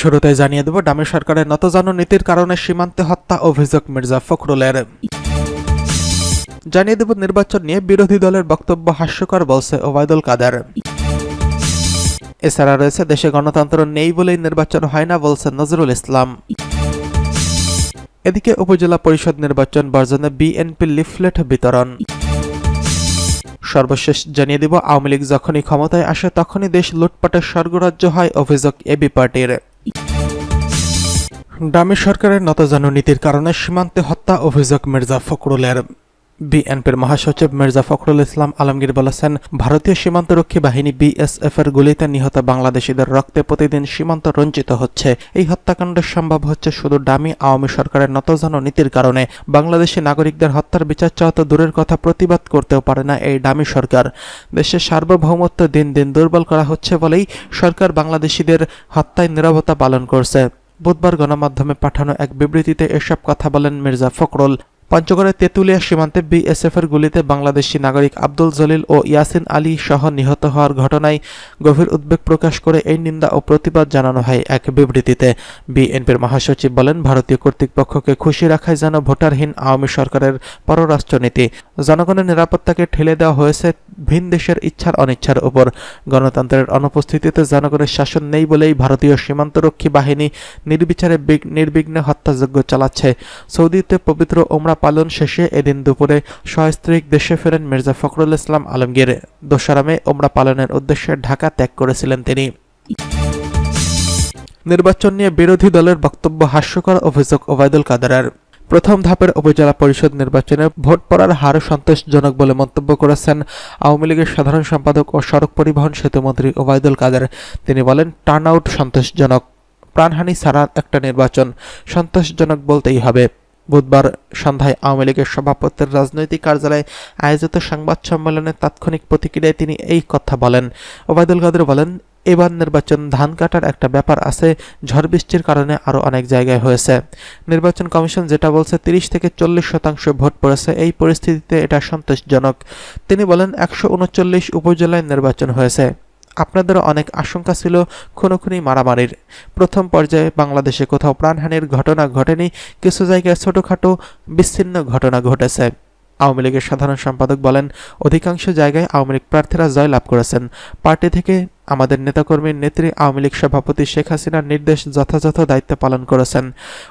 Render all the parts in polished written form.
শুরুতে জানিয়ে দেব, ডামি সরকারের নতজানু নীতির কারণে সীমান্তে হত্যা অভিযোগ মির্জা ফখরুলের। জানিয়ে দেব, নির্বাচন নিয়ে বিরোধী দলের বক্তব্য হাস্যকর বলছে ওবায়দুল কাদের। এছাড়া রয়েছে, দেশে গণতন্ত্র নেই বলেই নির্বাচন হয় না বলছে নজরুল ইসলাম। এদিকে উপজেলা পরিষদ নির্বাচন বর্জনে বিএনপির লিফলেট বিতরণ। সর্বশেষ জানিয়ে দিব, আওয়ামী লীগ যখনই ক্ষমতায় আসে তখনই দেশ লুটপাটের স্বর্গরাজ্য হয় অভিযোগ এবি পার্টির। ডামি সরকারের নতজানু নীতির কারণে সীমান্তে হত্যা অভিযোগ মির্জা ফখরুলের। বিএনপির মহাসচিব মির্জা ফখরুল ইসলাম আলমগীর বলেছেন, ভারতীয় সীমান্তরক্ষী বাহিনী বিএসএফ এর গুলিতে নিহত বাংলাদেশিদের রক্তে প্রতিদিন সীমান্ত রঞ্জিত হচ্ছে। এই হত্যাকাণ্ড সম্ভব হচ্ছে শুধু ডামি আওয়ামী সরকারের নতজানু নীতির কারণে। বাংলাদেশি নাগরিকদের হত্যার বিচার চাওয়া তো দূরের কথা, প্রতিবাদ করতেও পারে না এই ডামি সরকার। দেশের সার্বভৌমত্ব দিন দিন দুর্বল করা হচ্ছে বলেই সরকার বাংলাদেশিদের হত্যায় নীরবতা পালন করছে। বুধবার গণমাধ্যমে পাঠানো এক বিবৃতিতে এসব কথা বলেন মির্জা ফখরুল। পঞ্চগড়ের তেঁতুলিয়া সীমান্তে বিএসএফ এর গুলিতে বাংলাদেশি নাগরিক আব্দুল জলিল ও ইয়াসিন আলী সহ নিহত হওয়ার ঘটনায় গভীর উদ্বেগ প্রকাশ করে এই নিন্দা ও প্রতিবাদ জানানো হয় এক বিবৃতিতে। বিএনপির মহাসচিব বলেন, ভারতীয় কর্তৃপক্ষকে খুশি রাখায় যেন ভোটারহীন আওয়ামী সরকারের পররাষ্ট্রনীতি। জনগণের নিরাপত্তাকে ঠেলে দেওয়া হয়েছে ভিন দেশের ইচ্ছার অনিচ্ছার উপর। গণতন্ত্রের অনুপস্থিতিতে জনগণের শাসন নেই বলেই ভারতীয় সীমান্তরক্ষী বাহিনী নির্বিচারে নির্বিঘ্নে হত্যাযজ্ঞ চালাচ্ছে। সৌদিতে পবিত্র ওমরা পালন শেষে এদিন দুপুরে সস্ত্রীক দেশে ফেরেন মির্জা ফখরুল ইসলাম আলমগীর। 2 মে ওমরা পালনের উদ্দেশ্যে ঢাকা ত্যাগ করেছিলেন তিনি। নির্বাচন নিয়ে বিরোধী দলের বক্তব্য হাস্যকর অভিযোগ ওবায়দুল কাদেরের। প্রথম ধাপের উপজেলা পরিষদ নির্বাচনে ভোট পড়ার হার সন্তোষজনক বলে মন্তব্য করেছেন আওয়ামী লীগের সাধারণ সম্পাদক ও সড়ক পরিবহন সেতুমন্ত্রী ওবায়দুল কাদের। তিনি বলেন, টার্নআউট সন্তোষজনক, প্রাণহানি ছাড়া একটা নির্বাচন সন্তোষজনক বলতেই হবে। বুধবার সন্ধ্যায় আওয়ামী লীগের সভাপতির রাজনৈতিক কার্যালয়ে আয়োজিত সংবাদ সম্মেলনে তাৎক্ষণিক প্রতিক্রিয়ায় তিনি এই কথা বলেন। ওবায়দুল কাদের বলেন, এবার নির্বাচন ধান কাটার একটা ব্যাপার আছে, ঝড় বৃষ্টির কারণে আরও অনেক জায়গায় হয়েছে। নির্বাচন কমিশন যেটা বলছে 30 থেকে 40% ভোট পড়েছে, এই পরিস্থিতিতে এটা সন্তোষজনক। তিনি বলেন, 139 উপজেলায় নির্বাচন হয়েছে। আপনাদেরও অনেক আশঙ্কা ছিল খুনোখুনি মারামারির। প্রথম পর্যায়ে বাংলাদেশে কোথাও প্রাণহানির ঘটনা ঘটেনি, কিছু জায়গায় ছোটখাটো বিচ্ছিন্ন ঘটনা ঘটেছে। আওয়ামী লীগের সাধারণ সম্পাদক বলেন, অধিকাংশ জায়গায় আওয়ামী লীগ প্রার্থীরা জয়লাভ করেছেন। পার্টি থেকে আমাদের নেতাকর্মীর নেত্রী আওয়ামী লীগ সভাপতি শেখ হাসিনার নির্দেশ যথাযথ দায়িত্ব পালন করেছেন।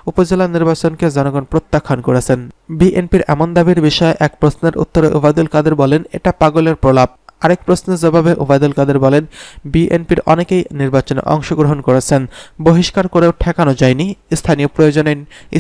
উপজেলা নির্বাচনকে জনগণ প্রত্যাখ্যান করেছেন। বিএনপির এমন দাবির বিষয়ে এক প্রশ্নের উত্তরে ওবায়দুল কাদের বলেন, এটা পাগলের প্রলাপ। আরেক প্রশ্নের জবাবে ওবায়দুল কাদের বলেন, বিএনপির অনেকেই নির্বাচনে অংশগ্রহণ করেছেন, বহিষ্কার করেও ঠেকানো যায়নি। স্থানীয় প্রয়োজনে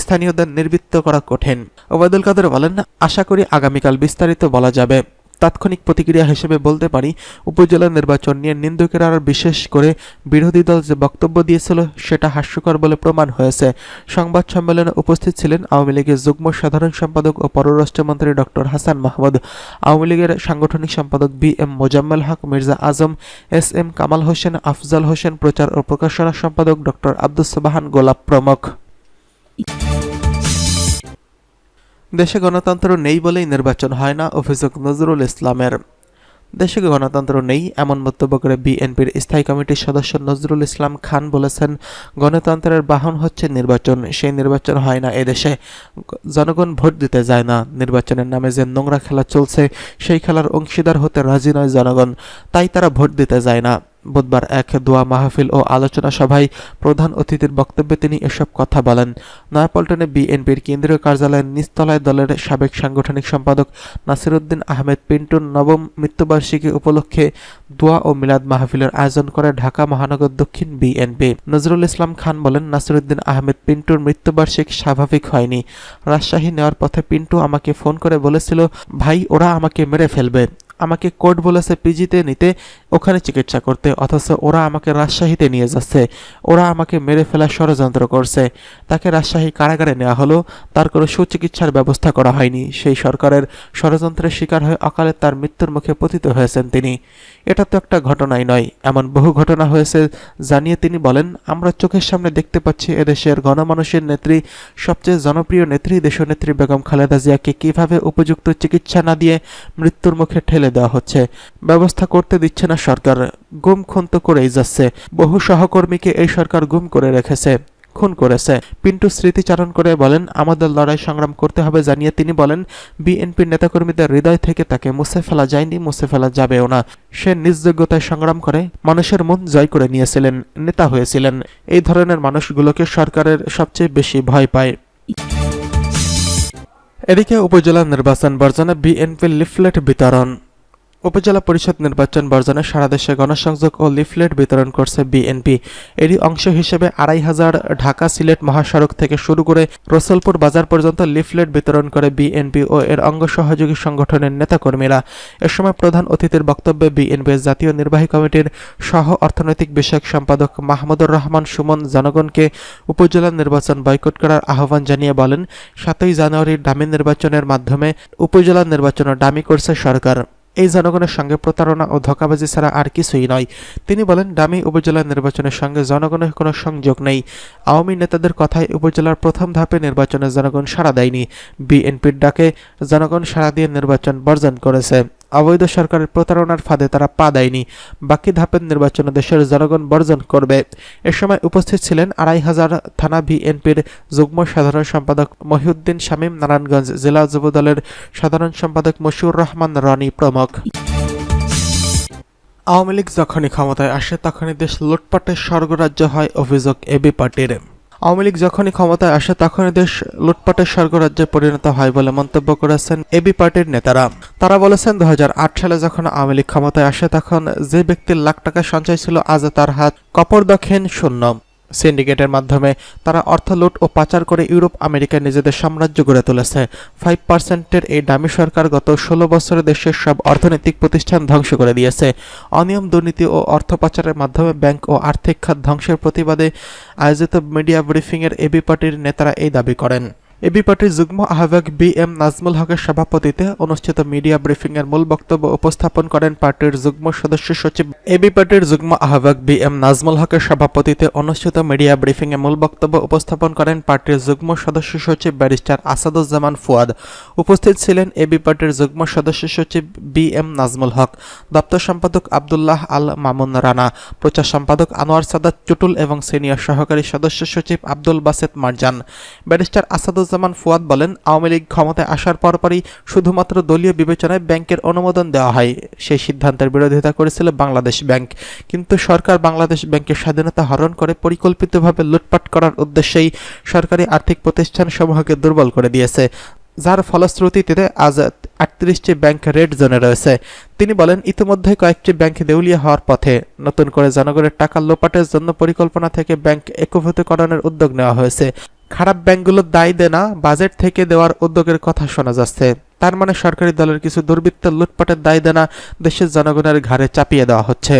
স্থানীয়দের নির্বৃত্ত করা কঠিন। ওবায়দুল কাদের বলেন, আশা করি আগামীকাল বিস্তারিত বলা যাবে। তাৎক্ষণিক প্রতিক্রিয়া হিসেবে বলতে পারি, উপজেলা নির্বাচন নিয়ে নিন্দুকেরা আর বিশেষ করে বিরোধী দল যে বক্তব্য দিয়েছিল সেটা হাস্যকর বলে প্রমাণ হয়েছে। সংবাদ সম্মেলনে উপস্থিত ছিলেন আওয়ামী লীগের যুগ্ম সাধারণ সম্পাদক ও পররাষ্ট্রমন্ত্রী ডক্টর হাসান মাহমুদ, আওয়ামী লীগের সাংগঠনিক সম্পাদক বি.এম. মোজাম্মেল হক, মির্জা আজম, এস.এম. কামাল হোসেন, আফজাল হোসেন, প্রচার ও প্রকাশনা সম্পাদক ডক্টর আব্দুস সোবহান গোলাপ প্রমুখ। দেশে গণতন্ত্র নেই বলেই নির্বাচন হয় না অভিযোগ নজরুল ইসলামের। দেশে গণতন্ত্র নেই এমন মন্তব্য করে বিএনপির স্থায়ী কমিটির সদস্য নজরুল ইসলাম খান বলেছেন, গণতন্ত্রের বাহন হচ্ছে নির্বাচন, সেই নির্বাচন হয় না এদেশে। জনগণ ভোট দিতে যায় না। নির্বাচনের নামে যে নোংরা খেলা চলছে সেই খেলার অংশীদার হতে রাজি নয় জনগণ, তাই তারা ভোট দিতে যায় না। বুধবার এক দোয়া মাহফিল ও আলোচনা সভায় প্রধান অতিথির বক্তব্যে তিনি এসব কথা বলেন। নয়াপল্টনে বিএনপির কেন্দ্রীয় কার্যালয়ের নিচতলায় দলের সাবেক সাংগঠনিক সম্পাদক নাসিরউদ্দিন আহমেদ পিন্টুর নবম মৃত্যুবার্ষিকী উপলক্ষে দোয়া ও মিলাদ মাহফিলের আয়োজন করে ঢাকা মহানগর দক্ষিণ বিএনপি। নজরুল ইসলাম খান বলেন, নাসিরউদ্দিন আহমেদ পিন্টুর মৃত্যুবার্ষিকী স্বাভাবিক হয়নি। রাজশাহী নেওয়ার পথে পিন্টু আমাকে ফোন করে বলেছিল, ভাই ওরা আমাকে মেরে ফেলবে। আমাকে কোর্ট বলেছে পিজিতে নিতে, ওখানে চিকিৎসা করতে, অথচ ওরা আমাকে রাজশাহীতে নিয়ে যাচ্ছে। ওরা আমাকে মেরে ফেলার ষড়যন্ত্র করছে। তাকে রাজশাহী কারাগারে নেওয়া হলো, তার কোনো সুচিকিৎসার ব্যবস্থা করা হয়নি। সেই সরকারের ষড়যন্ত্রের শিকার হয়ে অকালে তার মৃত্যুর মুখে পতিত হয়েছেন তিনি। এটা তো একটা ঘটনাই নয়, এমন বহু ঘটনা হয়েছে জানিয়ে তিনি বলেন, আমরা চোখের সামনে দেখতে পাচ্ছি এদেশের গণমানুষের নেত্রী, সবচেয়ে জনপ্রিয় নেত্রী দেশনেত্রী বেগম খালেদা জিয়াকে কিভাবে উপযুক্ত চিকিৎসা না দিয়ে মৃত্যুর মুখে ঠেলে দেওয়া হচ্ছে। ব্যবস্থা করতে দিচ্ছে না সরকার, গুম খুন তো করেই যাচ্ছে। বহু সহকর্মীকে এই সরকার গুম করে রেখেছে, খুন করেছে। পিন্টু স্মৃতিচারণ করে বলেন, আমাদের লড়াই সংগ্রাম করতে হবে জানিয়ে তিনি বলেন, বিএনপির নেতাকর্মীদের হৃদয় থেকে তাকে মুছে ফেলা যায়নি, মুছে ফেলা যাবেও না। সে নিজ যোগ্যতায় সংগ্রাম করে মানুষের মন জয় করে নিয়েছিলেন, নেতা হয়েছিলেন। এই ধরনের মানুষগুলোকে সরকারের সবচেয়ে বেশি ভয় পায়। এদিকে উপজেলা নির্বাচন বর্জনে বিএনপির লিফলেট বিতরণ। উপজেলা পরিষদ নির্বাচন বর্জনে সারা দেশে গণসংযোগ ও লিফলেট বিতরণ করছে বিএনপি। এরই অংশ হিসেবে ২৫০০ ঢাকা সিলেট মহাসড়ক থেকে শুরু করে রসুলপুর বাজার পর্যন্ত লিফলেট বিতরণ করে বিএনপি ও এর অঙ্গ সহযোগী সংগঠনের নেতাকর্মীরা। এ সময় প্রধান অতিথির বক্তব্যে বিএনপির জাতীয় নির্বাহী কমিটির সহ অর্থনৈতিক বিষয়ক সম্পাদক মাহমুদুর রহমান সুমন জনগণকে উপজেলা নির্বাচন বয়কট করার আহ্বান জানিয়ে বলেন, ৭ই জানুয়ারির ডামি নির্বাচনের মাধ্যমে উপজেলা নির্বাচনও ডামি করছে সরকার। এই জনগণের সঙ্গে প্রতারণা ও ধোঁকাবাজি ছাড়া আর কিছুই নয়। তিনি বলেন, ডামি উপজেলা নির্বাচনের সঙ্গে জনগণের কোনো সংযোগ নেই। আওয়ামী নেতাদের কথায় উপজেলার প্রথম ধাপে নির্বাচনে জনগণ সাড়া দেয়নি। বিএনপির ডাকে জনগণ সাড়া দিয়ে নির্বাচন বর্জন করেছে। অবৈধ সরকারের প্রতারণার ফাঁদে তারা পা দেয়নি। বাকি ধাপের নির্বাচনে দেশের জনগণ বর্জন করবে। এ সময় উপস্থিত ছিলেন ২৫০০ থানা বিএনপির যুগ্ম সাধারণ সম্পাদক মহিউদ্দিন শামীম, নারায়ণগঞ্জ জেলা যুবদলের সাধারণ সম্পাদক মশিউর রহমান রনি প্রমুখ। আওয়ামী লীগ যখনই ক্ষমতায় আসে তখনই দেশ লুটপাটের স্বর্গরাজ্য হয়, অভিযোগ এবি পার্টির। আওয়ামী লীগ যখনই ক্ষমতায় আসে তখনই দেশ লুটপাটের স্বর্গরাজ্যে পরিণত হয় বলে মন্তব্য করেছেন এবি পার্টির নেতারা। তারা বলেছেন, ২০০৮ সালে যখন আওয়ামী লীগ ক্ষমতায় আসে তখন যে ব্যক্তির লাখ টাকা সঞ্চয় ছিল আজ তার হাত কপরদক্ষিণ শূন্য। সিন্ডিকেটের মাধ্যমে তারা অর্থ লুট ও পাচার করে ইউরোপ আমেরিকায় নিজেদের সাম্রাজ্য গড়ে তুলেছে। 5% এই দামি সরকার গত 16 বছরে দেশের সব অর্থনৈতিক প্রতিষ্ঠান ধ্বংস করে দিয়েছে। অনিয়ম, দুর্নীতি ও অর্থ পাচারের মাধ্যমে ব্যাংক ও আর্থিক খাত ধ্বংসের প্রতিবাদে আয়োজিত মিডিয়া ব্রিফিংয়ের এবি পার্টির নেতারা এই দাবি করেন। এবি পার্টির যুগ্ম আহ্বায়ক বি.এম. নাজমুল হকের সভাপতিত্বে অনুষ্ঠিত মিডিয়া ব্রিফিংয়ের মূল বক্তব্য উপস্থাপন করেন পার্টির যুগ্ম সদস্য সচিব। এবি পার্টির যুগ্ম আহ্বায়ক বি.এম. নাজমুল হকের সভাপতিত্বে অনুষ্ঠিত মিডিয়া ব্রিফিংয়ে মূল বক্তব্য উপস্থাপন করেন পার্টির যুগ্ম সদস্য সচিব ব্যারিস্টার আসাদুজ্জামান ফুয়াদ। উপস্থিত ছিলেন এবি পার্টির যুগ্ম সদস্য সচিব বি.এম. নাজমুল হক, দপ্তর সম্পাদক আব্দুল্লাহ আল মামুন রানা, প্রচার সম্পাদক আনোয়ার সাদাত টুটুল এবং সিনিয়র সহকারী সদস্য সচিব আব্দুল বাসেত মারজান। ব্যারিস্টার আসাদুজ্জামান ফুয়াদ বলেন, আওয়ামী লীগ ক্ষমতায় আসার পরপরই শুধুমাত্র দলীয় বিবেচনায় ব্যাংকের অনুমোদন দেওয়া হয়। সেই সিদ্ধান্তের বিরোধিতা করেছিল বাংলাদেশ ব্যাংক। কিন্তু সরকার বাংলাদেশ ব্যাংকের স্বাধীনতা হরণ করে পরিকল্পিতভাবে লুটপাট করার উদ্দেশ্যেই সরকারি আর্থিক প্রতিষ্ঠানসমূহকে দুর্বল করে দিয়েছে, যার ফলশ্রুতিতে আজ ৩৮টি ব্যাংক রেড জোনে রয়েছে। তিনি বলেন, ইতিমধ্যে কয়েকটি ব্যাংক দেউলিয়া হওয়ার পথে। নতুন করে জনগণের টাকা লোপাটের জন্য পরিকল্পনা থেকে ব্যাংক একীভূতকরণের উদ্যোগ নেওয়া হয়েছে। খারাপ ব্যাংকগুলোর দায় দেনা বাজেট থেকে দেওয়ার উদ্যোগের কথা শোনা যাচ্ছে। তার মানে সরকারি দলের কিছু দুর্বৃত্তের লুটপাটের দায় দেনা দেশের জনগণের ঘাড়ে চাপিয়ে দেওয়া হচ্ছে।